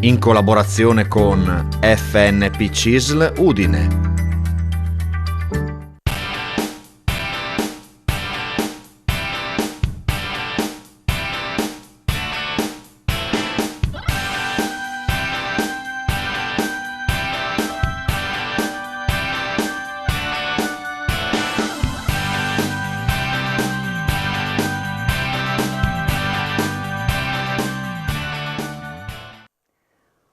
in collaborazione con FNP CISL Udine.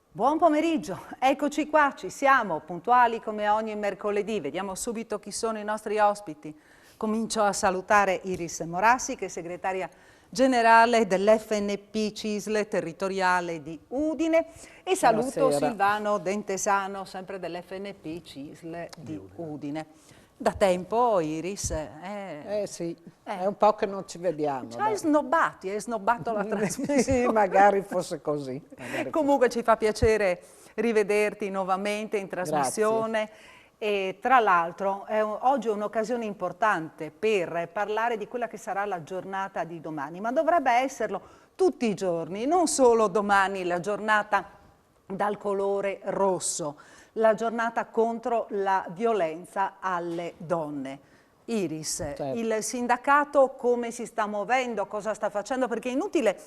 Buon pomeriggio, eccoci qua, ci siamo, puntuali come ogni mercoledì. Vediamo subito chi sono i nostri ospiti. Comincio a salutare Iris Morassi, che è segretaria generale dell'FNP CISL territoriale di Udine, e saluto Buonasera. Silvano Dentesano, sempre dell'FNP CISL di Udine. Da tempo, Iris, Sì, è un po' che non ci vediamo. ci hai snobbati, hai snobbato la trasmissione. Sì, magari fosse così. Comunque ci fa piacere rivederti nuovamente in trasmissione. E tra l'altro oggi è un'occasione importante per parlare di quella che sarà la giornata di domani, ma dovrebbe esserlo tutti i giorni, non solo domani, la giornata dal colore rosso, la giornata contro la violenza alle donne. Iris, Certo. il sindacato come si sta muovendo, cosa sta facendo? Perché è inutile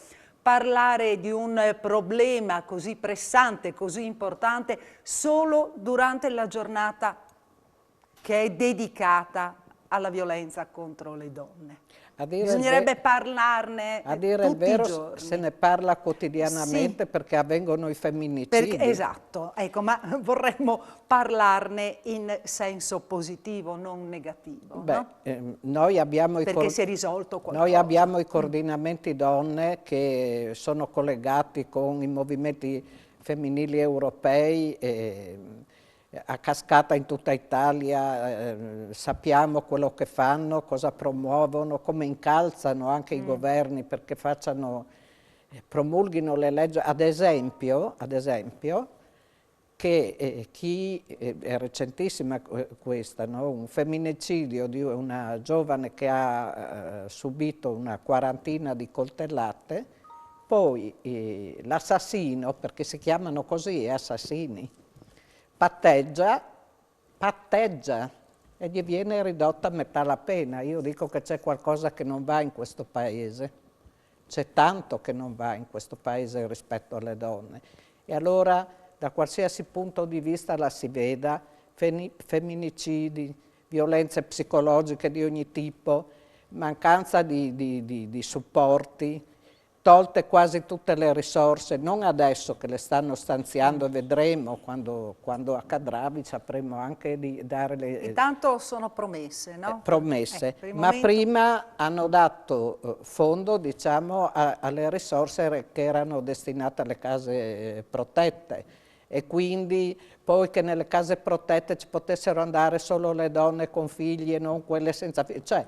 parlare di un problema così pressante, così importante, solo durante la giornata che è dedicata alla violenza contro le donne. Bisognerebbe parlarne a dire tutti il vero, i giorni. se ne parla quotidianamente, sì, perché avvengono i femminicidi. Esatto, ecco, ma vorremmo parlarne in senso positivo, non negativo. Beh, no? Noi abbiamo perché si è risolto qualcosa. Noi abbiamo i coordinamenti donne che sono collegati con i movimenti femminili europei a cascata in tutta Italia, sappiamo quello che fanno, cosa promuovono, come incalzano anche i governi perché promulghino le leggi. Ad esempio che è recentissima questa, no? Un femminicidio di una giovane che ha subito una quarantina di coltellate, poi l'assassino, perché si chiamano così, assassini, patteggia e gli viene ridotta a metà la pena. Io dico che c'è qualcosa che non va in questo paese, c'è tanto che non va in questo paese rispetto alle donne. E allora, da qualsiasi punto di vista la si veda, femminicidi, violenze psicologiche di ogni tipo, mancanza di supporti, tolte quasi tutte le risorse, non adesso che le stanno stanziando, vedremo quando accadrà, vi sapremo anche di dare le... Intanto sono promesse, no? Promesse, ma prima hanno dato fondo, diciamo, alle risorse che erano destinate alle case protette, e quindi poi che nelle case protette ci potessero andare solo le donne con figli e non quelle senza figli. Cioè,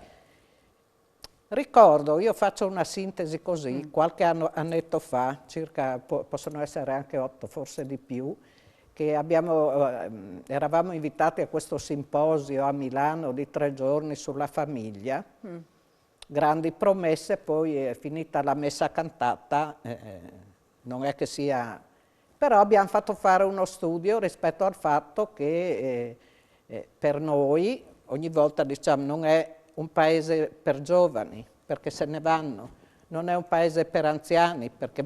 ricordo, io faccio una sintesi così, qualche annetto fa, circa, possono essere anche 8, forse di più, che eravamo invitati a questo simposio a Milano di 3 giorni sulla famiglia, grandi promesse, poi è finita la messa cantata, non è che sia... Però abbiamo fatto fare uno studio rispetto al fatto che per noi, ogni volta diciamo, non è un paese per giovani, perché se ne vanno, non è un paese per anziani, perché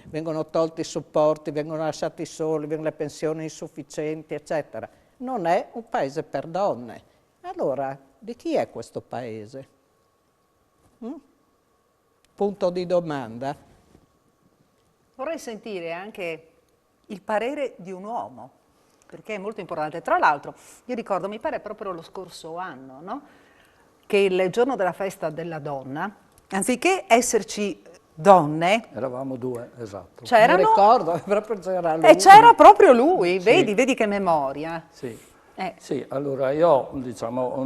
vengono tolti i supporti, vengono lasciati soli, vengono le pensioni insufficienti, eccetera. Non è un paese per donne. Allora, di chi è questo paese? Punto di domanda. Vorrei sentire anche il parere di un uomo, perché è molto importante. Tra l'altro, io ricordo, mi pare proprio lo scorso anno, no? Che il giorno della festa della donna, anziché esserci donne... Eravamo 2, esatto. C'erano... Mi ricordo, proprio c'era lui. E c'era proprio lui, Sì. vedi che memoria. Sì. Sì, allora io diciamo,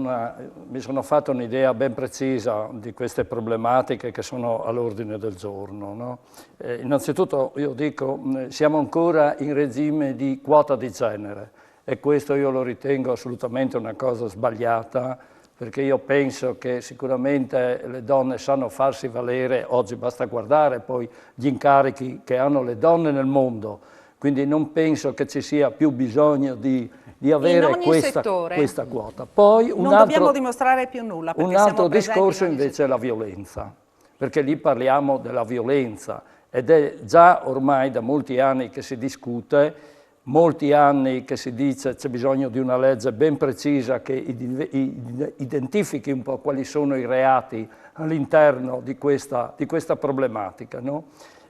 mi sono fatto un'idea ben precisa di queste problematiche che sono all'ordine del giorno. No? Innanzitutto io dico, siamo ancora in regime di quota di genere e questo io lo ritengo assolutamente una cosa sbagliata, perché io penso che sicuramente le donne sanno farsi valere, oggi basta guardare poi gli incarichi che hanno le donne nel mondo, quindi non penso che ci sia più bisogno di avere questa quota. Poi non dobbiamo dimostrare più nulla. Un altro discorso invece è la violenza, perché lì parliamo della violenza ed è già ormai da molti anni che si discute, molti anni che si dice c'è bisogno di una legge ben precisa che identifichi un po' quali sono i reati all'interno di questa problematica, no?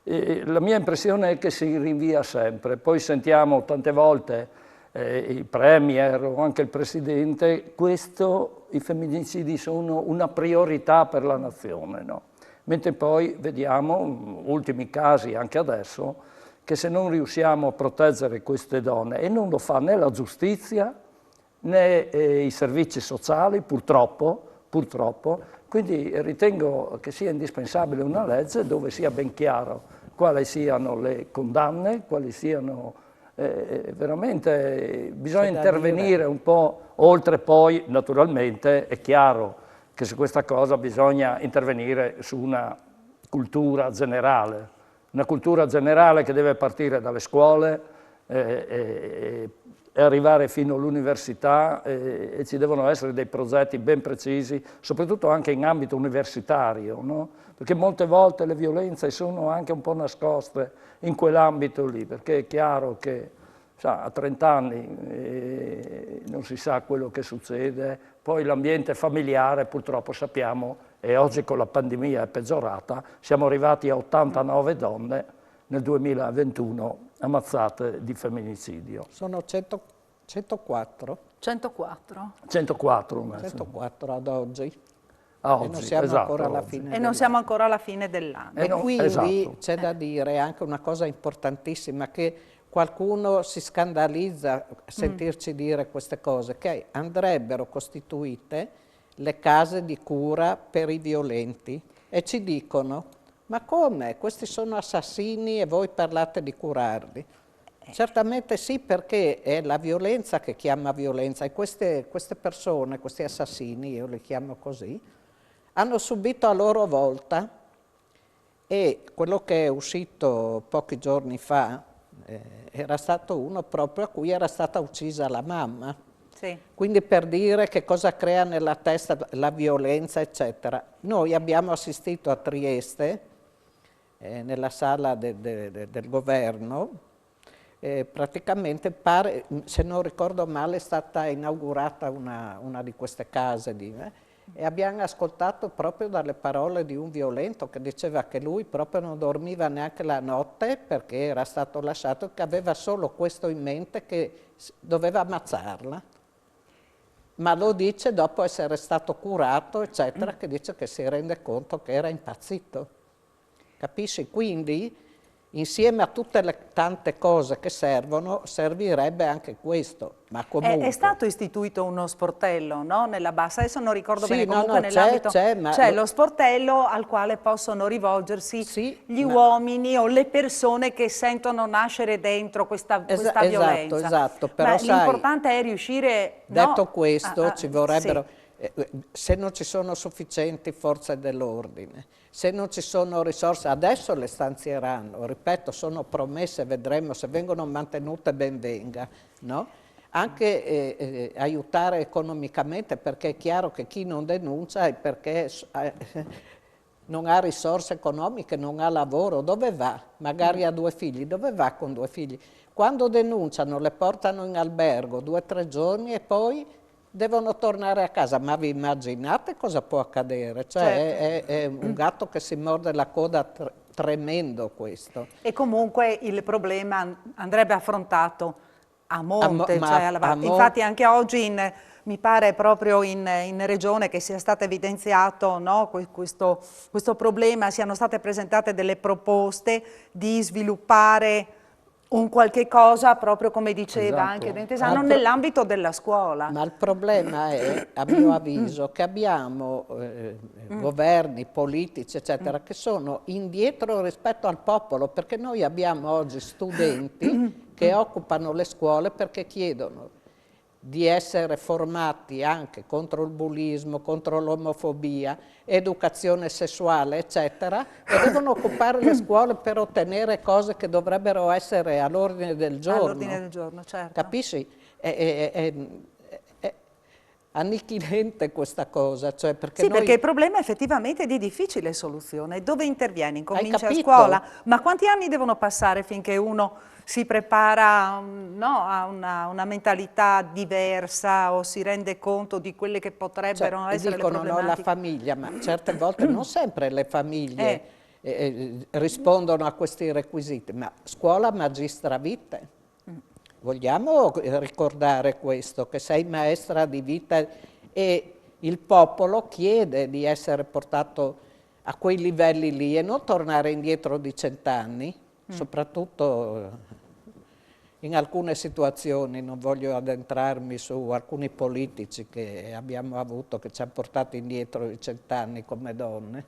La mia impressione è che si rinvia sempre, poi sentiamo tante volte il Premier o anche il Presidente, i femminicidi sono una priorità per la nazione, no? Mentre poi vediamo, ultimi casi anche adesso, che se non riusciamo a proteggere queste donne, e non lo fa né la giustizia né i servizi sociali, purtroppo, quindi ritengo che sia indispensabile una legge dove sia ben chiaro quali siano le condanne, quali siano veramente, bisogna intervenire un po', oltre poi naturalmente è chiaro che su questa cosa bisogna intervenire su una cultura generale che deve partire dalle scuole e arrivare fino all'università e ci devono essere dei progetti ben precisi, soprattutto anche in ambito universitario, no? Perché molte volte le violenze sono anche un po' nascoste in quell'ambito lì, perché è chiaro che a 30 anni non si sa quello che succede, poi l'ambiente familiare purtroppo sappiamo, e oggi con la pandemia è peggiorata, siamo arrivati a 89 donne nel 2021 ammazzate di femminicidio. Sono 104? 104? 104 ad oggi. E non siamo ancora alla fine. E non siamo ancora alla fine dell'anno. E quindi c'è da dire anche una cosa importantissima, che qualcuno si scandalizza a sentirci dire queste cose, che andrebbero costituite le case di cura per i violenti, e ci dicono: ma come? Questi sono assassini e voi parlate di curarli? Certamente sì, perché è la violenza che chiama violenza, e queste persone, questi assassini, io li chiamo così, hanno subito a loro volta, e quello che è uscito pochi giorni fa era stato uno proprio a cui era stata uccisa la mamma. Sì. Quindi per dire che cosa crea nella testa la violenza, eccetera. Noi abbiamo assistito a Trieste, nella sala del governo, praticamente pare, se non ricordo male, è stata inaugurata una di queste case e abbiamo ascoltato proprio dalle parole di un violento che diceva che lui proprio non dormiva neanche la notte perché era stato lasciato, che aveva solo questo in mente, che doveva ammazzarla. Ma lo dice dopo essere stato curato, eccetera, che dice che si rende conto che era impazzito. Capisci? Quindi, insieme a tutte le tante cose che servono, servirebbe anche questo. Ma comunque è stato istituito uno sportello, no? Nella bassa, adesso non ricordo bene, comunque no, nell'ambito c'è lo sportello al quale possono rivolgersi gli uomini o le persone che sentono nascere dentro questa violenza. Esatto, però l'importante è riuscire... Detto questo, ci vorrebbero... se non ci sono sufficienti forze dell'ordine, se non ci sono risorse, adesso le stanzieranno, ripeto, sono promesse, vedremo, se vengono mantenute ben venga, no? Anche aiutare economicamente, perché è chiaro che chi non denuncia è perché non ha risorse economiche, non ha lavoro, dove va? Magari ha 2 figli, dove va con 2 figli? Quando denunciano le portano in albergo 2 o 3 giorni e poi devono tornare a casa, ma vi immaginate cosa può accadere? Cioè è un gatto che si morde la coda, tremendo questo. E comunque il problema andrebbe affrontato a monte, infatti anche oggi mi pare proprio in regione che sia stato evidenziato, no, questo problema, siano state presentate delle proposte di sviluppare un qualche cosa, proprio come diceva anche Dentesano, nell'ambito della scuola. Ma il problema è, a mio avviso, che abbiamo governi, politici, eccetera, che sono indietro rispetto al popolo, perché noi abbiamo oggi studenti che occupano le scuole perché chiedono di essere formati anche contro il bullismo, contro l'omofobia, educazione sessuale, eccetera, e devono occupare le scuole per ottenere cose che dovrebbero essere all'ordine del giorno. All'ordine del giorno, certo. Capisci? È annichilente questa cosa. Cioè perché sì, noi... perché il problema effettivamente è di difficile soluzione. Dove intervieni? Comincia a capito? scuola? Ma quanti anni devono passare finché uno si prepara no, a una mentalità diversa o si rende conto di quelle che potrebbero essere dicono, le problematiche? No, la famiglia, ma certe volte non sempre le famiglie rispondono a questi requisiti, ma scuola magistra vitae. Vogliamo ricordare questo, che sei maestra di vita e il popolo chiede di essere portato a quei livelli lì e non tornare indietro di 100 anni, soprattutto in alcune situazioni. Non voglio addentrarmi su alcuni politici che abbiamo avuto che ci hanno portato indietro di 100 anni come donne.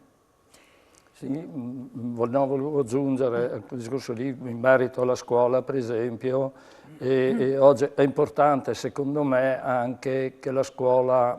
Sì, volevo aggiungere a quel discorso lì in merito alla scuola, per esempio, e oggi è importante secondo me anche che la scuola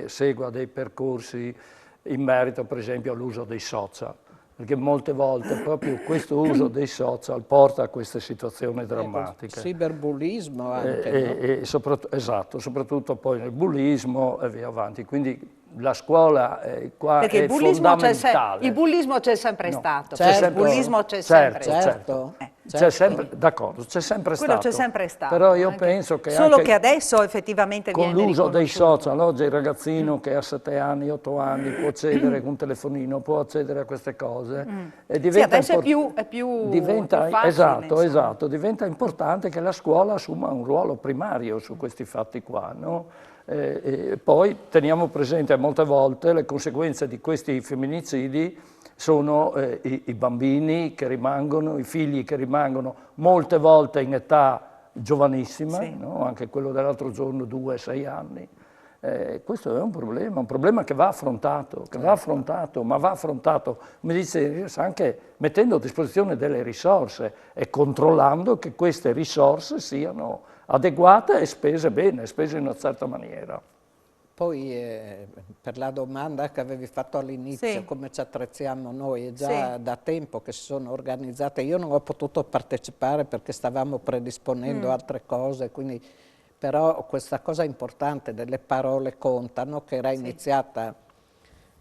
segua dei percorsi in merito per esempio all'uso dei social, perché molte volte proprio questo uso dei social porta a queste situazioni drammatiche. Cyberbullismo anche, no? Esatto, soprattutto poi nel bullismo e via avanti, quindi la scuola qua perché è fondamentale. Il bullismo c'è sempre stato, certo, il bullismo c'è sempre stato. C'è sempre, d'accordo, c'è sempre quello stato. c'è sempre stato. Però io penso che solo anche che adesso effettivamente con viene l'uso dei riconosciuto. social, oggi il ragazzino che ha 7 anni, 8 anni può accedere con un telefonino, può accedere a queste cose. E diventa sì, adesso è più diventa, facile. esatto, diventa importante che la scuola assuma un ruolo primario su questi fatti qua, no? E poi teniamo presente molte volte le conseguenze di questi femminicidi sono i bambini che rimangono, i figli che rimangono molte volte in età giovanissima, sì. no? Anche quello dell'altro giorno 2-6 anni. Questo è un problema che va affrontato, ma va affrontato, come dice, anche mettendo a disposizione delle risorse e controllando che queste risorse siano adeguate e spese bene, spese in una certa maniera. Poi per la domanda che avevi fatto all'inizio, sì. come ci attrezziamo noi, è già da tempo che si sono organizzate. Io non ho potuto partecipare perché stavamo predisponendo altre cose, quindi, però questa cosa importante delle parole contano, che era iniziata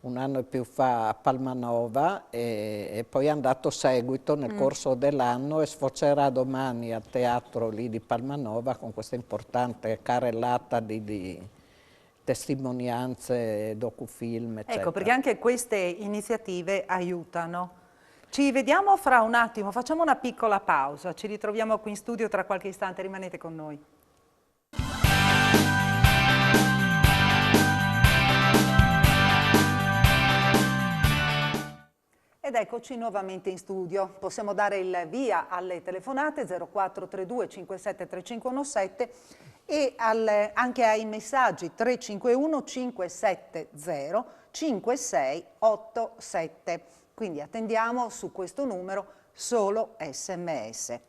un anno e più fa a Palmanova e poi ha dato seguito nel corso dell'anno e sfocerà domani al teatro lì di Palmanova con questa importante carrellata di testimonianze, docufilm, eccetera. Ecco, perché anche queste iniziative aiutano. Ci vediamo fra un attimo, facciamo una piccola pausa, ci ritroviamo qui in studio tra qualche istante, rimanete con noi. Ed eccoci nuovamente in studio, possiamo dare il via alle telefonate 0432 57 3517 e anche ai messaggi 351 570 5687, quindi attendiamo su questo numero solo SMS.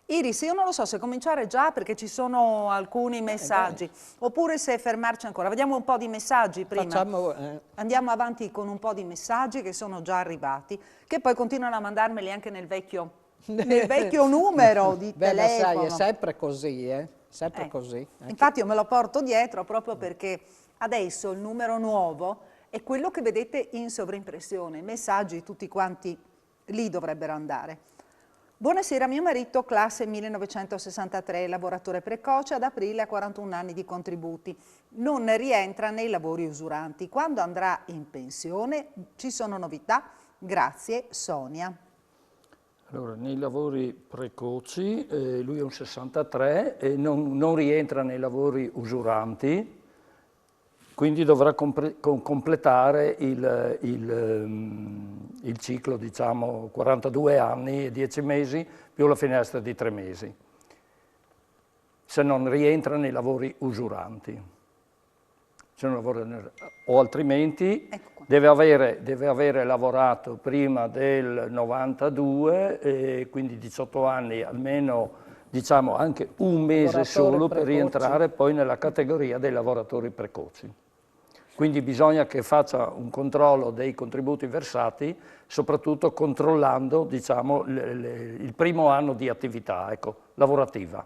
Iris, io non lo so se cominciare già perché ci sono alcuni messaggi, oppure se fermarci ancora. Vediamo un po' di messaggi prima. Andiamo avanti con un po' di messaggi che sono già arrivati, che poi continuano a mandarmeli anche nel vecchio numero di telefono. Sai, è sempre così, sempre così. Infatti io me lo porto dietro proprio perché adesso il numero nuovo è quello che vedete in sovraimpressione. I messaggi tutti quanti lì dovrebbero andare. Buonasera, mio marito, classe 1963, lavoratore precoce, ad aprile ha 41 anni di contributi. Non rientra nei lavori usuranti. Quando andrà in pensione ci sono novità? Grazie, Sonia. Allora, nei lavori precoci, lui è un 63 e non rientra nei lavori usuranti, quindi dovrà completare il ciclo, diciamo, 42 anni e 10 mesi più la finestra di 3 mesi, se non rientra nei lavori usuranti. O altrimenti deve avere lavorato prima del 92, quindi 18 anni almeno diciamo anche un mese solo per rientrare poi nella categoria dei lavoratori precoci. Quindi bisogna che faccia un controllo dei contributi versati, soprattutto controllando, diciamo, il primo anno di attività, ecco, lavorativa.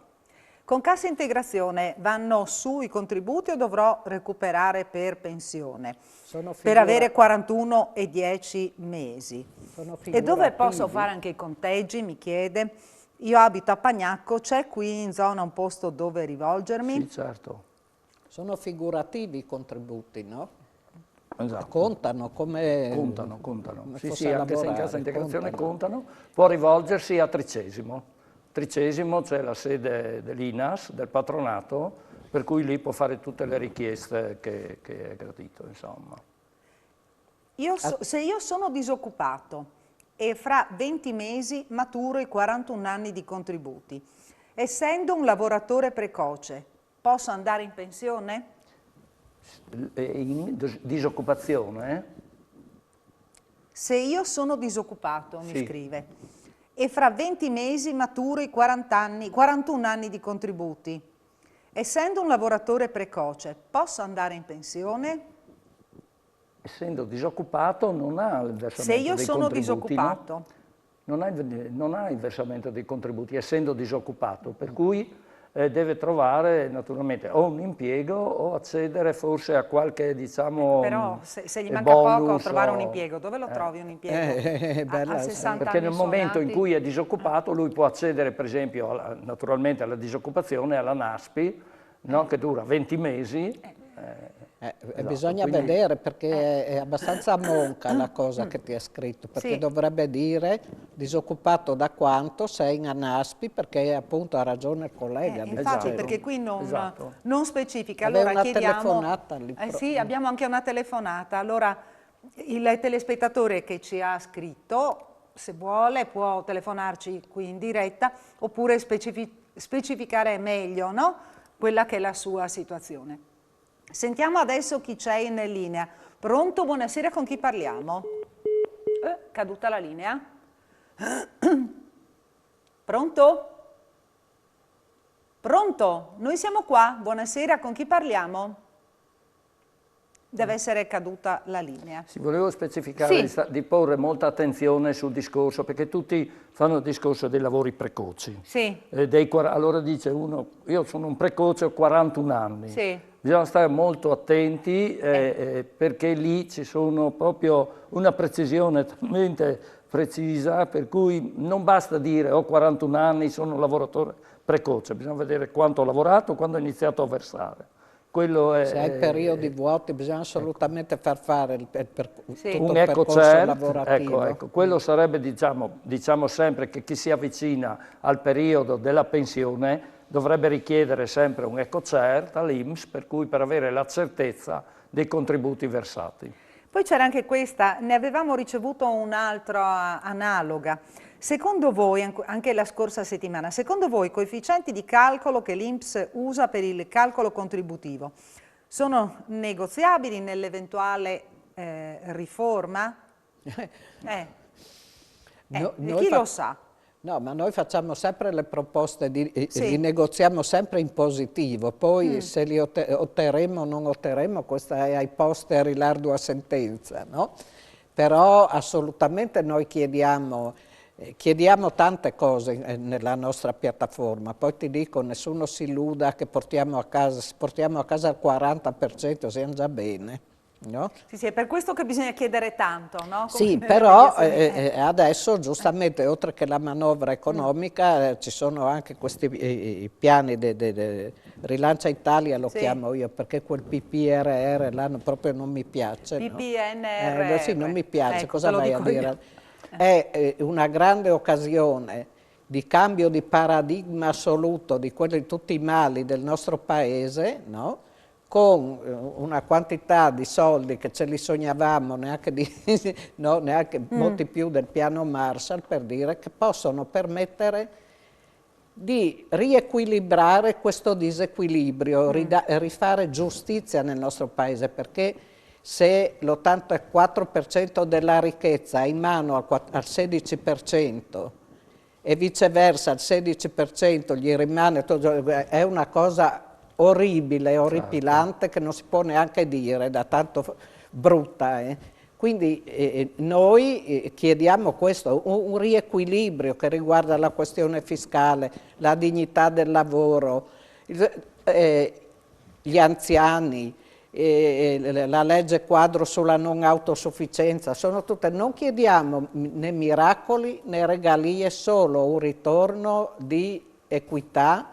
Con cassa integrazione vanno su i contributi o dovrò recuperare per pensione? Per avere 41 e 10 mesi. E dove posso fare anche i conteggi, mi chiede? Io abito a Pagnacco, c'è qui in zona un posto dove rivolgermi? Sì, certo. Sono figurativi i contributi, no? Esatto. Contano come... Contano. come Sì, fosse sì, a anche se in lavorare, cassa integrazione contano. può rivolgersi a Tricesimo. Tricesimo c'è la sede dell'INAS, del patronato, per cui lì può fare tutte le richieste che è gradito, insomma. Se io sono disoccupato e fra 20 mesi maturo i 41 anni di contributi, essendo un lavoratore precoce, posso andare in pensione? In disoccupazione? Se io sono disoccupato, mi Sì. scrive, e fra 20 mesi maturo i 41 anni di contributi, essendo un lavoratore precoce, posso andare in pensione? Essendo disoccupato non ha il versamento Se io dei sono contributi, disoccupato. no? Non ha il versamento dei contributi, essendo disoccupato, per cui deve trovare naturalmente o un impiego o accedere forse a qualche, diciamo, Però se gli manca poco a trovare un o- impiego, dove lo trovi un impiego? A 60 Perché anni nel momento in suonati? cui è disoccupato lui può accedere per esempio naturalmente alla disoccupazione, alla NASPI, no? Che dura 20 mesi. Esatto, bisogna quindi... vedere perché è abbastanza monca la cosa che ti è scritto, perché Sì. dovrebbe dire disoccupato da quanto sei in ANASPI, perché appunto ha ragione il collega. Infatti, Esatto. perché qui Esatto. non specifica. Aveva Allora una chiediamo... telefonata lì sì, abbiamo anche una telefonata. Allora, il telespettatore che ci ha scritto, se vuole, può telefonarci qui in diretta, oppure specificare meglio, no? Quella che è la sua situazione. Sentiamo adesso chi c'è in linea. Pronto? Buonasera, con chi parliamo? Caduta la linea? Pronto? Pronto? Noi siamo qua. Buonasera, con chi parliamo? Deve essere caduta la linea. Sì, volevo specificare Sì. di porre molta attenzione sul discorso, perché tutti fanno il discorso dei lavori precoci. Sì. Allora dice uno, io sono un precoce, ho 41 anni. Sì. Bisogna stare molto attenti perché lì ci sono proprio una precisione talmente precisa per cui non basta dire ho 41 anni, sono un lavoratore precoce, bisogna vedere quanto ho lavorato, quando ho iniziato a versare. Quello è, Se hai periodi vuoti bisogna assolutamente far fare tutto un il percorso EcoCert, lavorativo. ecco, quello sarebbe, diciamo sempre che chi si avvicina al periodo della pensione dovrebbe richiedere sempre un EcoCert all'INPS, per cui per avere la certezza dei contributi versati. Poi c'era anche questa, ne avevamo ricevuto un'altra analoga. Secondo voi, anche la scorsa settimana, secondo voi i coefficienti di calcolo che l'INPS usa per il calcolo contributivo sono negoziabili nell'eventuale riforma? Chi lo sa? No, ma noi facciamo sempre le proposte, li negoziamo sempre in positivo, poi se li otterremo o non otterremo, questa è ai posteri l'ardua sentenza, no? Però assolutamente noi chiediamo tante cose nella nostra piattaforma, poi ti dico, nessuno si illuda che portiamo a casa il 40%, siamo già bene. No? Sì, è per questo che bisogna chiedere tanto, no? Sì, però adesso giustamente oltre che la manovra economica ci sono anche questi piani Rilancia Italia, lo chiamo io, perché quel PPRR là proprio non mi piace. PPNRR. No? Sì, non mi piace, ecco, cosa vai a dire? È una grande occasione di cambio di paradigma assoluto di tutti i mali del nostro paese, no? Con una quantità di soldi che ce li sognavamo, neanche molti più del piano Marshall, per dire che possono permettere di riequilibrare questo disequilibrio, rifare giustizia nel nostro paese, perché se l'84% della ricchezza è in mano al 16% e viceversa il 16% gli rimane, è una cosa orribile, orripilante, che non si può neanche dire, da tanto brutta. Quindi noi chiediamo questo, un riequilibrio che riguarda la questione fiscale, la dignità del lavoro, gli anziani, la legge quadro sulla non autosufficienza, sono tutte, non chiediamo né miracoli né regalie, solo un ritorno di equità,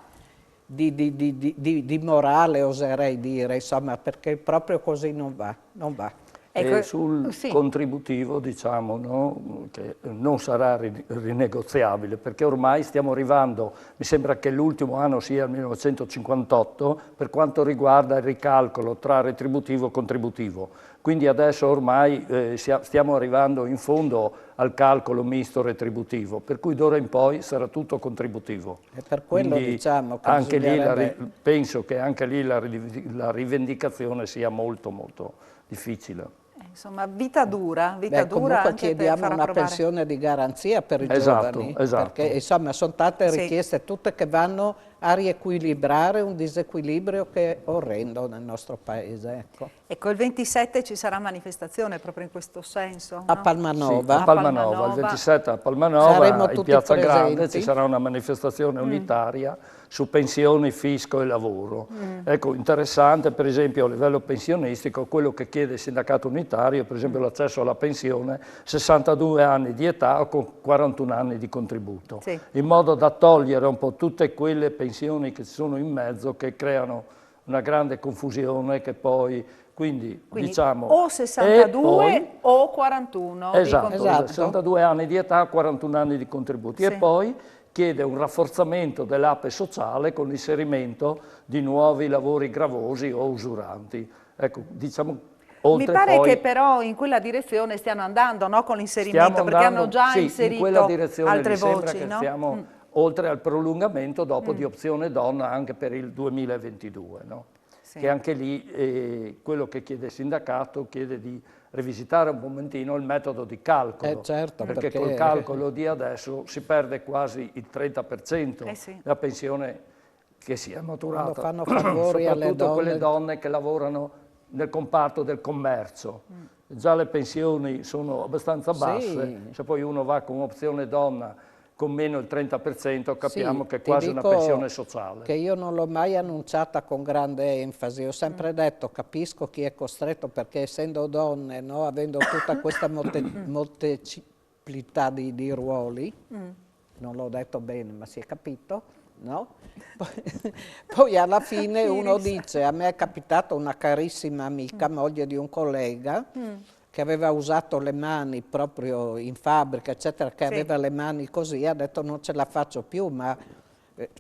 di morale, oserei dire, insomma, perché proprio così non va. E sul contributivo, diciamo, no, che non sarà rinegoziabile, perché ormai stiamo arrivando, mi sembra che l'ultimo anno sia il 1958, per quanto riguarda il ricalcolo tra retributivo e contributivo. Quindi adesso ormai stiamo arrivando in fondo al calcolo misto retributivo, per cui d'ora in poi sarà tutto contributivo. E per quello quindi diciamo che anche lì penso che anche lì la rivendicazione sia molto molto difficile. Insomma, vita dura, comunque anche chiediamo per far una approvare. pensione di garanzia per i Esatto, giovani, esatto. perché insomma sono tante richieste, tutte che vanno a riequilibrare un disequilibrio che è orrendo nel nostro paese. Ecco, il 27 ci sarà manifestazione proprio in questo senso, a no? Palmanova. Sì, a Palmanova, il 27 a Palmanova, in Piazza Grande ci sarà una manifestazione unitaria su pensioni, fisco e lavoro. Ecco, interessante per esempio a livello pensionistico quello che chiede il sindacato unitario, per esempio l'accesso alla pensione, 62 anni di età con 41 anni di contributo, in modo da togliere un po' tutte quelle pensioni che ci sono in mezzo che creano una grande confusione che poi... Quindi diciamo, o 62 o 41 esatto, di contributo. 62 anni di età, 41 anni di contributi. E poi chiede un rafforzamento dell'APE sociale con l'inserimento di nuovi lavori gravosi o usuranti. Ecco, diciamo, mi pare che però in quella direzione stiano andando, no? Con l'inserimento, perché hanno già inserito in quella direzione altre voci, che no? stiamo oltre al prolungamento dopo di opzione donna anche per il 2022, no? Che anche lì quello che chiede il sindacato chiede di rivisitare un momentino il metodo di calcolo, certo, perché col calcolo di adesso si perde quasi il 30% della pensione che si è maturata, fanno favori alle soprattutto donne. quelle donne che lavorano nel comparto del commercio. Già le pensioni sono abbastanza basse, se poi uno va con opzione donna con meno il 30% capiamo che è quasi una pensione sociale. Che io non l'ho mai annunciata con grande enfasi, ho sempre detto, capisco chi è costretto, perché essendo donne, no, avendo tutta questa molteplicità di ruoli, non l'ho detto bene ma si è capito, no? Poi alla fine uno dice, a me è capitata una carissima amica, moglie di un collega, che aveva usato le mani proprio in fabbrica, eccetera, che aveva le mani così, ha detto non ce la faccio più, ma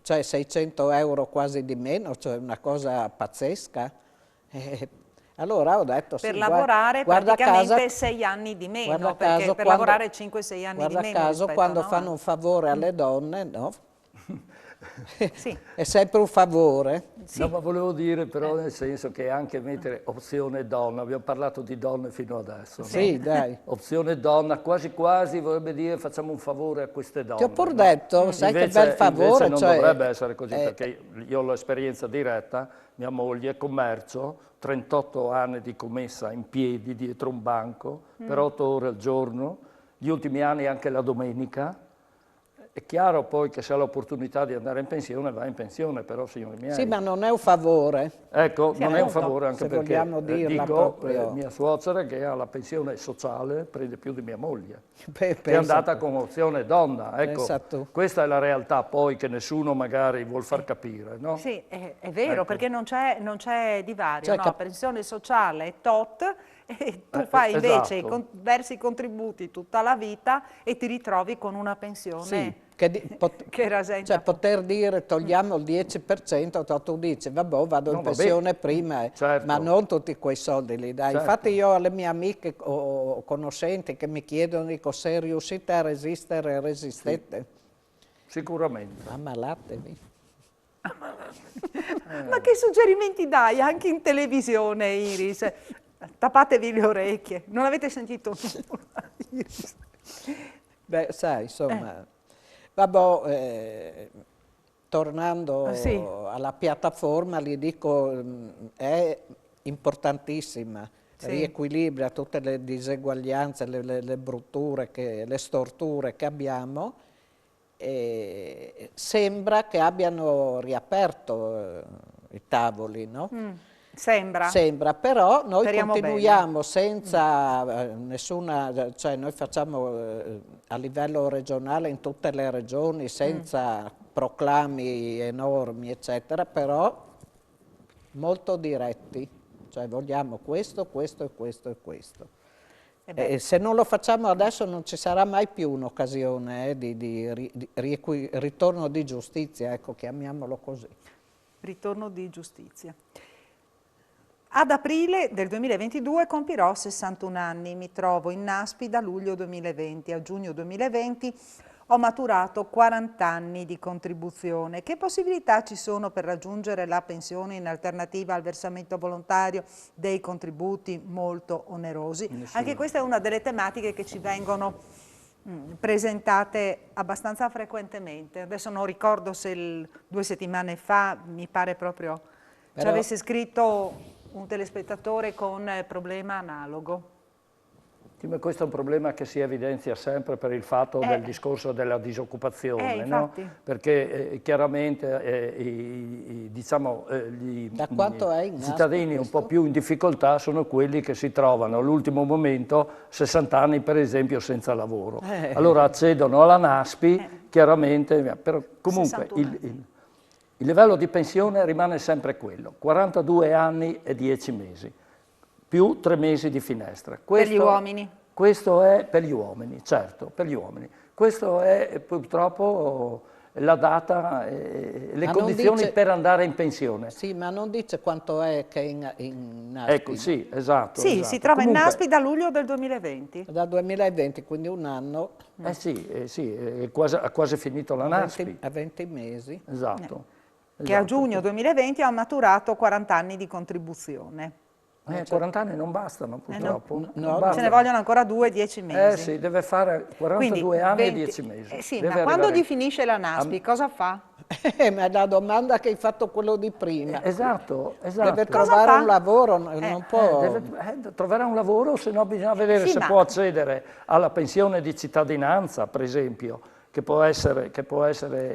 cioè 600 euro quasi di meno, cioè una cosa pazzesca. Allora ho detto per lavorare praticamente 6 anni di meno, perché per lavorare 5-6 anni di meno. Guarda caso quando fanno un favore alle donne, no? È sempre un favore. No, ma volevo dire però nel senso che anche mettere opzione donna, abbiamo parlato di donne fino adesso, no? Sì, dai. Opzione donna, quasi quasi vorrebbe dire facciamo un favore a queste donne. Ti ho pur detto, sai che bel favore. Invece non dovrebbe essere così, perché io ho l'esperienza diretta, mia moglie, commercio, 38 anni di commessa in piedi dietro un banco, per 8 ore al giorno, gli ultimi anni anche la domenica. È chiaro poi che se ha l'opportunità di andare in pensione, va in pensione, però signori miei... Sì, ma non è un favore. Ecco, non è un favore anche perché dico, mia suocera che ha la pensione sociale prende più di mia moglie, che è andata con opzione donna. Ecco, questa è la realtà poi che nessuno magari vuol far capire, no? Sì, è vero, perché non c'è divario, no? Pensione sociale tot, e tu fai invece, versi i contributi tutta la vita e ti ritrovi con una pensione che rasenta. Cioè poter dire togliamo il 10%, tu dici vabbè vado in pensione prima, ma non tutti quei soldi li dai. Infatti io alle mie amiche o conoscenti che mi chiedono, dico, se riuscite a resistere, resistete. Sicuramente. Ammalatevi. Ma che suggerimenti dai anche in televisione, Iris? Tappatevi le orecchie, non avete sentito nulla, Iris? Beh, sai, insomma, Vabbè, tornando Sì. alla piattaforma, gli dico, è importantissima, Sì. riequilibra tutte le diseguaglianze, le brutture, le storture che abbiamo, e sembra che abbiano riaperto i tavoli, no? Sembra. Sembra, però noi Speriamo continuiamo senza nessuna, cioè noi facciamo a livello regionale in tutte le regioni senza proclami enormi, eccetera, però molto diretti, cioè vogliamo questo, questo e questo e questo. E se non lo facciamo adesso non ci sarà mai più un'occasione di ritorno di giustizia, ecco, chiamiamolo così. Ritorno di giustizia. Ad aprile del 2022 compirò 61 anni, mi trovo in Naspi da luglio 2020 a giugno 2020, ho maturato 40 anni di contribuzione. Che possibilità ci sono per raggiungere la pensione in alternativa al versamento volontario dei contributi molto onerosi? Anche questa è una delle tematiche che ci vengono presentate abbastanza frequentemente. Adesso non ricordo se 2 settimane fa, mi pare proprio, ci avesse scritto un telespettatore con problema analogo. Sì, ma questo è un problema che si evidenzia sempre per il fatto del discorso della disoccupazione, no? Perché chiaramente diciamo, gli cittadini un po' più in difficoltà sono quelli che si trovano all'ultimo momento, 60 anni per esempio, senza lavoro. Allora accedono alla Naspi, chiaramente, però comunque il livello di pensione rimane sempre quello, 42 anni e 10 mesi, più 3 mesi di finestra. Per gli uomini? Questo è per gli uomini, certo, per gli uomini. Questo è purtroppo la data, le condizioni per andare in pensione. Sì, ma non dice quanto è che in Naspi. Ecco, sì, esatto. Sì, esatto. si trova Comunque, in Naspi da luglio del 2020. Dal 2020, quindi un anno. sì, ha quasi finito la Naspi. A 20 mesi. Esatto. Che a giugno 2020 ha maturato 40 anni di contribuzione. 40 anni non bastano purtroppo. Ce ne vogliono ancora 2, 10 mesi. Sì, deve fare 42 anni e 10 mesi. Sì, ma quando gli finisce la Naspi, cosa fa? Ma è la domanda che hai fatto quello di prima. Esatto. Deve trovare un lavoro, non può... Troverà un lavoro, se no bisogna vedere se può accedere alla pensione di cittadinanza, per esempio, che può essere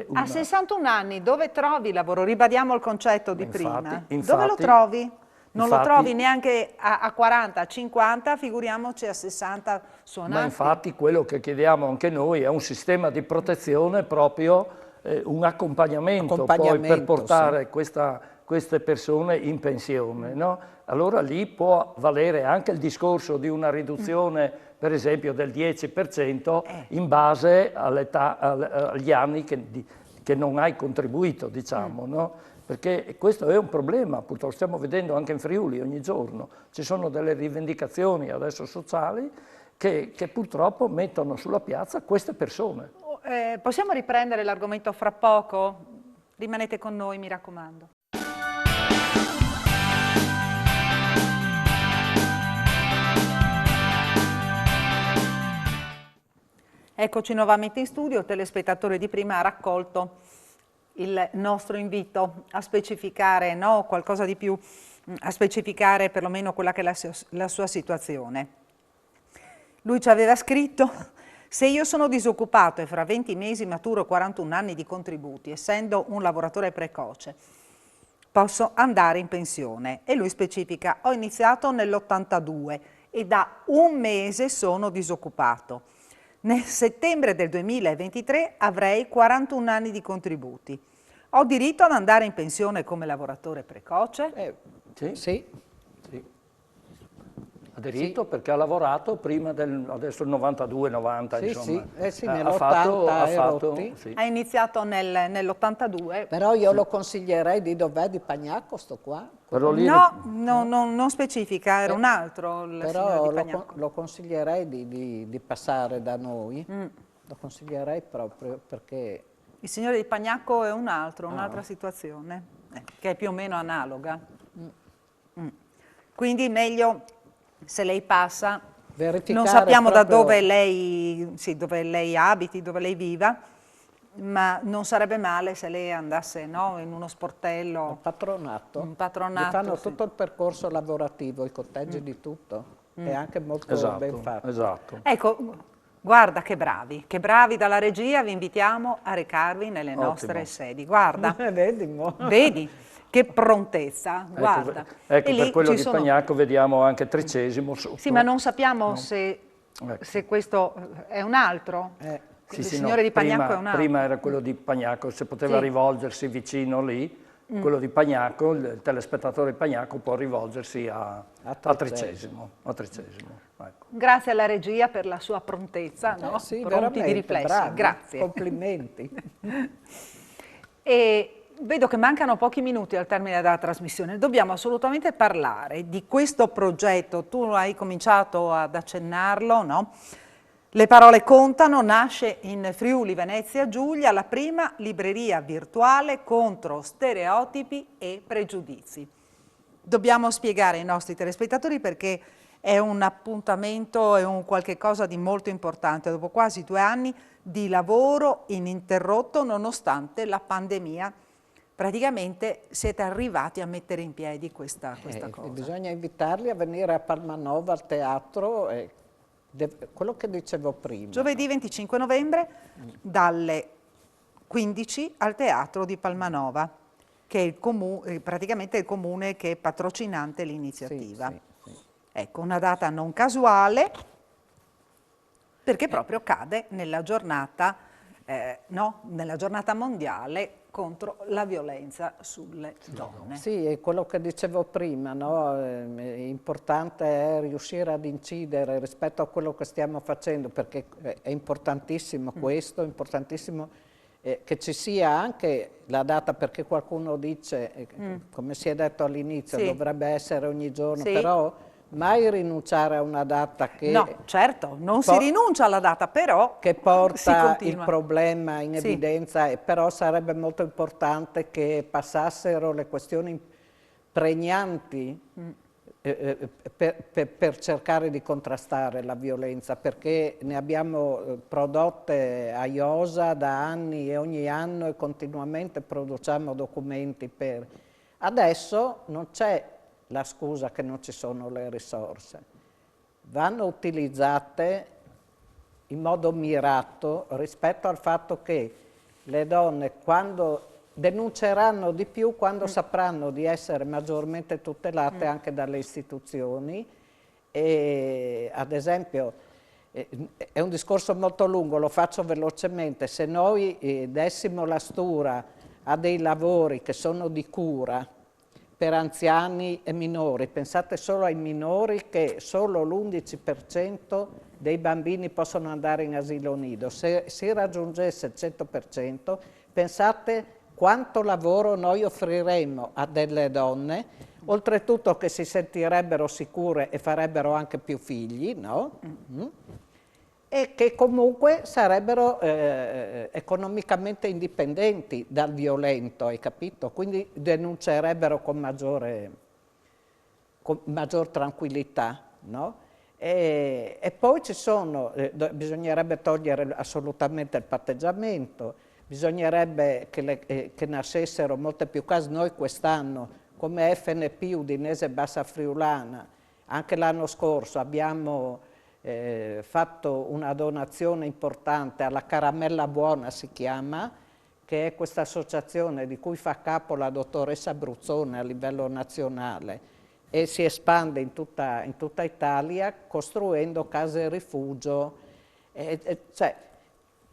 una... A 61 anni dove trovi lavoro? Ribadiamo il concetto di prima. Infatti, dove lo trovi? Non lo trovi neanche a 40, a 50, figuriamoci a 60 suonati. Ma infatti quello che chiediamo anche noi è un sistema di protezione proprio, un accompagnamento poi per portare queste persone in pensione, no? Allora lì può valere anche il discorso di una riduzione, per esempio, del 10% in base agli anni che non hai contribuito, diciamo, no? Perché questo è un problema, purtroppo stiamo vedendo anche in Friuli ogni giorno, ci sono delle rivendicazioni adesso sociali che purtroppo mettono sulla piazza queste persone. Possiamo riprendere l'argomento fra poco? Rimanete con noi, mi raccomando. Eccoci nuovamente in studio, il telespettatore di prima ha raccolto il nostro invito a specificare qualcosa di più, a specificare perlomeno quella che è la sua situazione. Lui ci aveva scritto: se io sono disoccupato e fra 20 mesi maturo 41 anni di contributi, essendo un lavoratore precoce, posso andare in pensione. E lui specifica: ho iniziato nell'82 e da un mese sono disoccupato. Nel settembre del 2023 avrei 41 anni di contributi. Ho diritto ad andare in pensione come lavoratore precoce? Sì. Ha diritto perché ha lavorato prima adesso il 92-90, insomma. Sì, nell'80 sì. Ha iniziato nell'82. Però io lo consiglierei di dov'è, di Pagnacco sto qua? Non specifica, era un altro il signore di Pagnacco. Lo consiglierei di passare da noi, lo consiglierei proprio perché... Il signore di Pagnacco è un'altra situazione, che è più o meno analoga. Quindi meglio, se lei passa, non sappiamo da dove lei abiti, dove lei viva, ma non sarebbe male se lei andasse, no, in uno sportello. Un patronato. Un patronato, Gli fanno sì. tutto il percorso lavorativo, i conteggi di tutto. È anche molto ben fatto. Esatto. Ecco, guarda che bravi dalla regia, vi invitiamo a recarvi nelle nostre sedi. Guarda, Vedi, mo? vedi che prontezza, guarda. Ecco, E lì per quello ci di sono... Pagnaco vediamo anche 13° sotto. Sì, ma non sappiamo se questo è un altro. Sì, Il sì, signore no, di Pagnaco è un altro. prima era quello di Pagnaco, se poteva Sì. rivolgersi vicino lì, quello di Pagnaco, il telespettatore di Pagnaco può rivolgersi a 13°. Ecco. Grazie alla regia per la sua prontezza, no? Sì, Pronti di riflessi, bravi, grazie. complimenti. E vedo che mancano pochi minuti al termine della trasmissione, dobbiamo assolutamente parlare di questo progetto, tu hai cominciato ad accennarlo, no? Le parole contano, nasce in Friuli Venezia Giulia la prima libreria virtuale contro stereotipi e pregiudizi. Dobbiamo spiegare ai nostri telespettatori perché è un appuntamento, è un qualche cosa di molto importante, dopo quasi 2 anni di lavoro ininterrotto nonostante la pandemia. Praticamente siete arrivati a mettere in piedi questa cosa. Bisogna invitarli a venire a Palmanova al teatro, quello che dicevo prima. Giovedì 25 novembre dalle 15 al teatro di Palmanova, che è praticamente il comune che è patrocinante l'iniziativa. Sì. Ecco, una data non casuale, perché proprio cade nella giornata, nella giornata mondiale contro la violenza sulle donne. Sì, è quello che dicevo prima, no? Importante è riuscire ad incidere rispetto a quello che stiamo facendo, perché è importantissimo questo, è importantissimo che ci sia anche la data, perché qualcuno dice, come si è detto all'inizio, dovrebbe essere ogni giorno, però mai rinunciare a una data che... No, certo, non si rinuncia alla data, però che porta il problema in evidenza, però sarebbe molto importante che passassero le questioni pregnanti per cercare di contrastare la violenza, perché ne abbiamo prodotte a iosa da anni e ogni anno e continuamente produciamo documenti per... Adesso non c'è la scusa che non ci sono le risorse. Vanno utilizzate in modo mirato rispetto al fatto che le donne quando denunceranno di più, quando sapranno di essere maggiormente tutelate anche dalle istituzioni. E, ad esempio, è un discorso molto lungo, lo faccio velocemente, se noi dessimo la stura a dei lavori che sono di cura per anziani e minori, pensate solo ai minori che solo l'11% dei bambini possono andare in asilo nido, se si raggiungesse il 100%, pensate quanto lavoro noi offriremmo a delle donne, oltretutto che si sentirebbero sicure e farebbero anche più figli, no? E che comunque sarebbero economicamente indipendenti dal violento, hai capito? Quindi denuncerebbero con maggior tranquillità, no? E poi ci sono, bisognerebbe togliere assolutamente il patteggiamento, bisognerebbe che nascessero molte più case. Noi quest'anno, come FNP Udinese Bassa Friulana, anche l'anno scorso abbiamo fatto una donazione importante alla Caramella Buona, si chiama, che è questa associazione di cui fa capo la dottoressa Bruzzone a livello nazionale e si espande in tutta Italia costruendo case rifugio.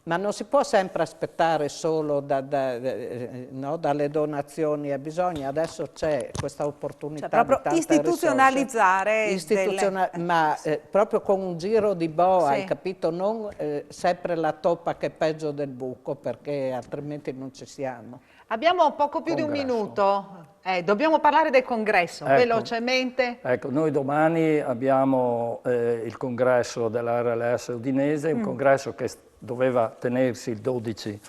Ma non si può sempre aspettare solo dalle donazioni, bisogna, adesso c'è questa opportunità proprio di tante istituzionalizzare ma proprio con un giro di boa, hai capito? Non sempre la toppa che è peggio del buco, perché altrimenti non ci siamo. Abbiamo poco più di un minuto, dobbiamo parlare del congresso, velocemente. Ecco, noi domani abbiamo il congresso dell'RLS Udinese, un congresso che doveva tenersi il 12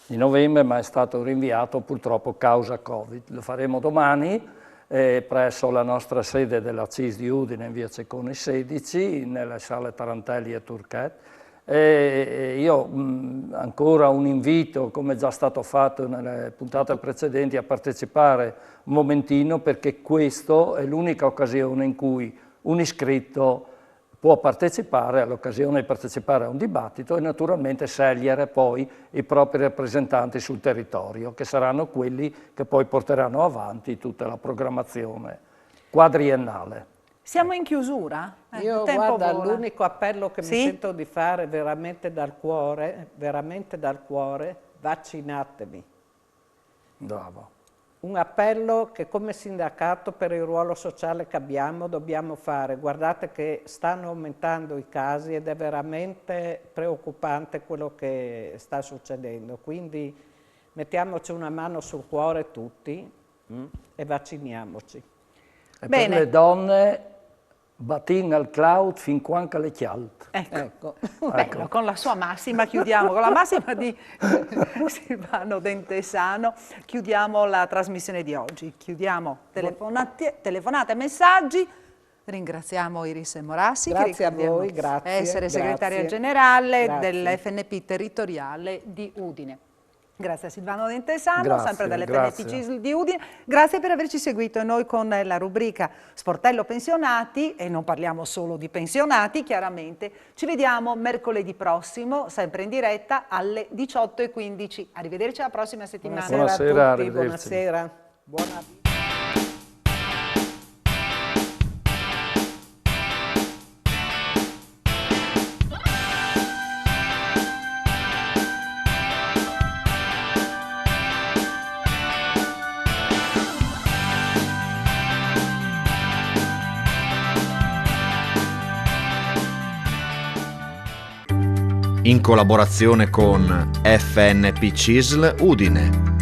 di novembre, ma è stato rinviato purtroppo causa Covid. Lo faremo domani presso la nostra sede della CIS di Udine in via Cecconi 16, nelle sale Tarantelli e Turquet. E io ancora un invito, come è già stato fatto nelle puntate precedenti, a partecipare un momentino, perché questa è l'unica occasione in cui un iscritto può partecipare, all'occasione di partecipare a un dibattito e naturalmente scegliere poi i propri rappresentanti sul territorio, che saranno quelli che poi porteranno avanti tutta la programmazione quadriennale. Siamo in chiusura? Io guarda, l'unico appello che mi sento di fare veramente dal cuore, vaccinatevi. Bravo. Un appello che come sindacato per il ruolo sociale che abbiamo dobbiamo fare. Guardate che stanno aumentando i casi ed è veramente preoccupante quello che sta succedendo. Quindi mettiamoci una mano sul cuore tutti e vacciniamoci. E per le donne, batin al cloud fin quanto le chialt. Ecco. Bello, con la sua massima chiudiamo, con la massima di Silvano Dentesano, chiudiamo la trasmissione di oggi. Chiudiamo telefonate e messaggi. Ringraziamo Iris Morassi, grazie a voi, grazie. Essere segretaria generale dell'FNP territoriale di Udine. Grazie a Silvano Dentesano, sempre dell'FNP CISL di Udine. Grazie per averci seguito. E noi con la rubrica Sportello Pensionati, e non parliamo solo di pensionati, chiaramente, ci vediamo mercoledì prossimo, sempre in diretta alle 18:15. Arrivederci alla prossima settimana. Buonasera a tutti, buonasera. Buona vita. In collaborazione con FNP CISL Udine.